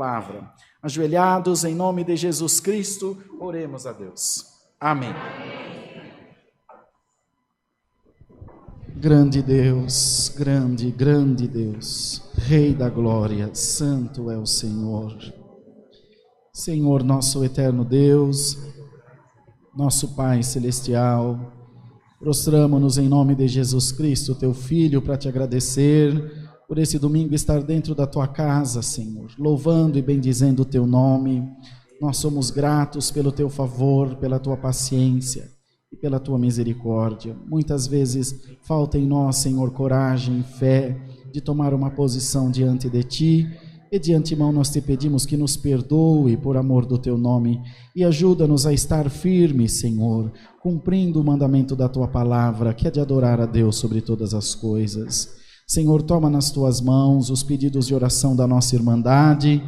palavra. Ajoelhados em nome de Jesus Cristo, oremos a Deus. Amém. Grande Deus, grande Deus, Rei da glória, santo é o Senhor. Senhor, nosso eterno Deus, nosso Pai celestial, prostramo-nos em nome de Jesus Cristo, teu Filho, para te agradecer por esse domingo estar dentro da tua casa, Senhor, louvando e bendizendo o teu nome. Nós somos gratos pelo teu favor, pela tua paciência e pela tua misericórdia. Muitas vezes falta em nós, Senhor, coragem e fé de tomar uma posição diante de ti, e de antemão nós te pedimos que nos perdoe por amor do teu nome e ajuda-nos a estar firmes, Senhor, cumprindo o mandamento da tua palavra, que é de adorar a Deus sobre todas as coisas. Senhor, toma nas tuas mãos os pedidos de oração da nossa irmandade.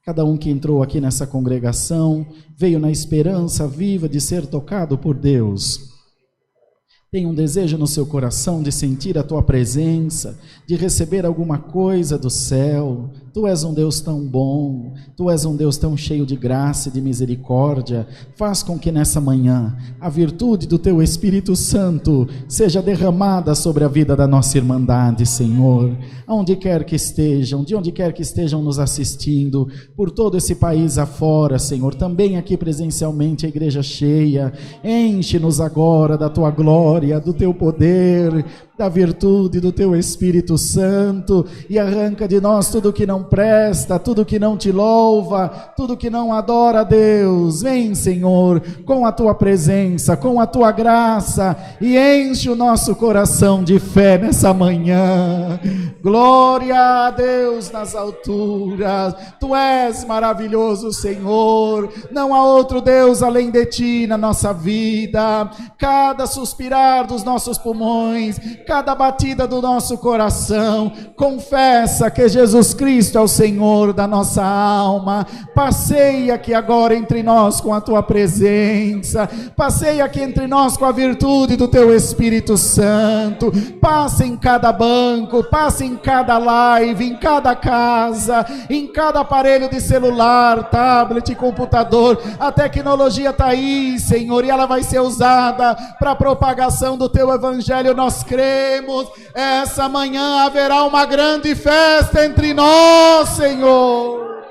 Cada um que entrou aqui nessa congregação veio na esperança viva de ser tocado por Deus. Tem um desejo no seu coração de sentir a tua presença, de receber alguma coisa do céu. Tu és um Deus tão bom, tu és um Deus tão cheio de graça e de misericórdia. Faz com que nessa manhã a virtude do teu Espírito Santo seja derramada sobre a vida da nossa irmandade, Senhor. Aonde quer que estejam, de onde quer que estejam nos assistindo, por todo esse país afora, Senhor, também aqui presencialmente a igreja cheia, enche-nos agora da tua glória, do teu poder, da virtude do teu Espírito Santo, e arranca de nós tudo que não presta, tudo que não te louva, tudo que não adora a Deus. Vem, Senhor, com a tua presença, com a tua graça, e enche o nosso coração de fé nessa manhã. Glória a Deus nas alturas. Tu és maravilhoso, Senhor. Não há outro Deus além de ti na nossa vida. Cada suspirar dos nossos pulmões, cada batida do nosso coração confessa que Jesus Cristo é o Senhor da nossa alma. Passeia aqui agora entre nós com a tua presença, passeia aqui entre nós com a virtude do teu Espírito Santo. Passa em cada banco, passa em cada live, em cada casa, em cada aparelho de celular, tablet, computador. A tecnologia está aí, Senhor, e ela vai ser usada para a propagação do teu evangelho. Nós cremos, essa manhã haverá uma grande festa entre nós, Senhor.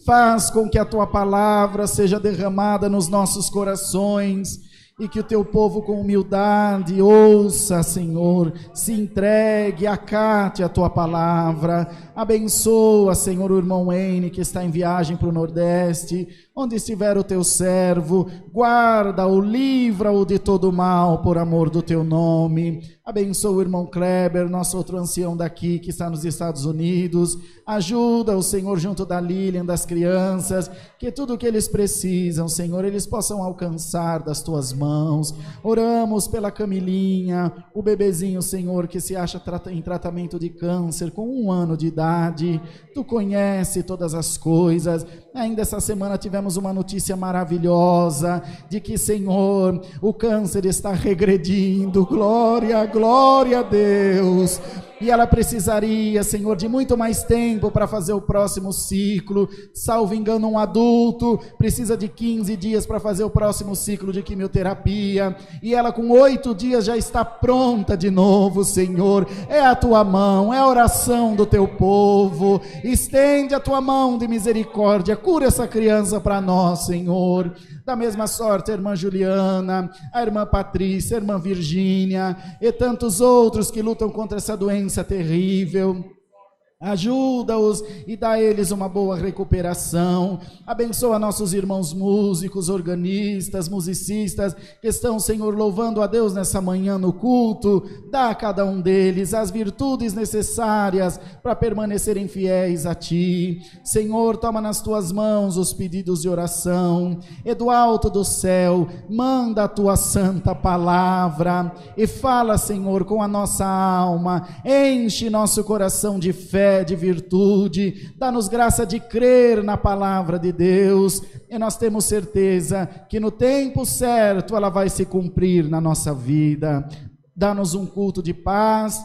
Faz com que a tua palavra seja derramada nos nossos corações e que o teu povo com humildade ouça, Senhor, se entregue, acate a tua palavra. Abençoa, Senhor, o irmão Wayne, que está em viagem para o Nordeste. Onde estiver o teu servo, guarda-o, livra-o de todo mal, por amor do teu nome. Abençoa o irmão Kleber, nosso outro ancião daqui, que está nos Estados Unidos. Ajuda o Senhor junto da Lilian, das crianças, que tudo o que eles precisam, Senhor, eles possam alcançar das tuas mãos. Oramos pela Camilinha, o bebezinho, Senhor, que se acha em tratamento de câncer, com 1 ano de idade. Tu conhece todas as coisas. Ainda essa semana tivemos uma notícia maravilhosa de que, Senhor, o câncer está regredindo. Glória, glória a Deus. E ela precisaria, Senhor, de muito mais tempo para fazer o próximo ciclo. Salvo engano, um adulto precisa de 15 dias para fazer o próximo ciclo de quimioterapia. E ela com 8 dias já está pronta de novo, Senhor. É a tua mão, é a oração do teu povo. Estende a tua mão de misericórdia. Cura essa criança para nós, Senhor. Da mesma sorte, a irmã Juliana, a irmã Patrícia, a irmã Virgínia e tantos outros que lutam contra essa doença terrível. Ajuda-os e dá a eles uma boa recuperação. Abençoa nossos irmãos músicos, organistas, musicistas, que estão, Senhor, louvando a Deus nessa manhã no culto. Dá a cada um deles as virtudes necessárias para permanecerem fiéis a Ti. Senhor, toma nas Tuas mãos os pedidos de oração. E do alto do céu, manda a Tua santa palavra e fala, Senhor, com a nossa alma. Enche nosso coração de fé, de virtude, dá-nos graça de crer na palavra de Deus, e nós temos certeza que no tempo certo ela vai se cumprir na nossa vida. Dá-nos um culto de paz,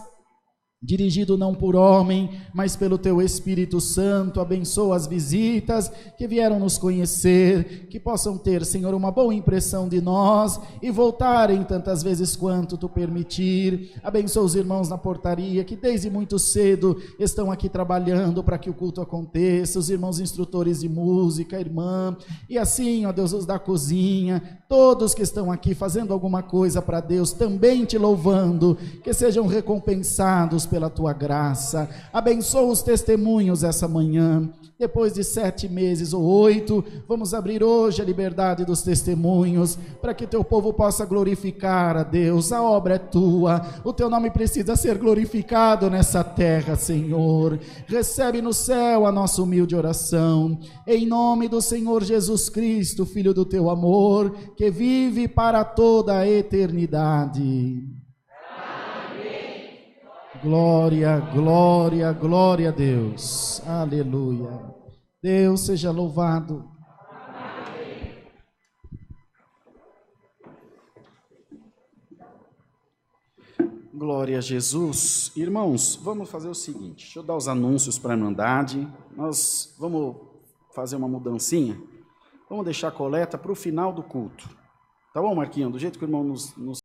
dirigido não por homem, mas pelo Teu Espírito Santo. Abençoa as visitas que vieram nos conhecer, que possam ter, Senhor, uma boa impressão de nós e voltarem tantas vezes quanto Tu permitir. Abençoa os irmãos na portaria, que desde muito cedo estão aqui trabalhando para que o culto aconteça, os irmãos instrutores de música, irmã, e assim, ó Deus, os da cozinha, todos que estão aqui fazendo alguma coisa para Deus, também Te louvando, que sejam recompensados pela Tua graça. Abençoa os testemunhos essa manhã. Depois de 7 meses ou 8, vamos abrir hoje a liberdade dos testemunhos, para que Teu povo possa glorificar a Deus. A obra é Tua, o Teu nome precisa ser glorificado nessa terra, Senhor. Recebe no céu a nossa humilde oração, em nome do Senhor Jesus Cristo, Filho do Teu amor, que vive para toda a eternidade. Glória, glória, glória a Deus. Aleluia. Deus seja louvado. Glória a Jesus. Irmãos, vamos fazer o seguinte. Deixa eu dar os anúncios para a Irmandade. Nós vamos fazer uma mudancinha. Vamos deixar a coleta para o final do culto. Tá bom, Marquinhos? Do jeito que o irmão nos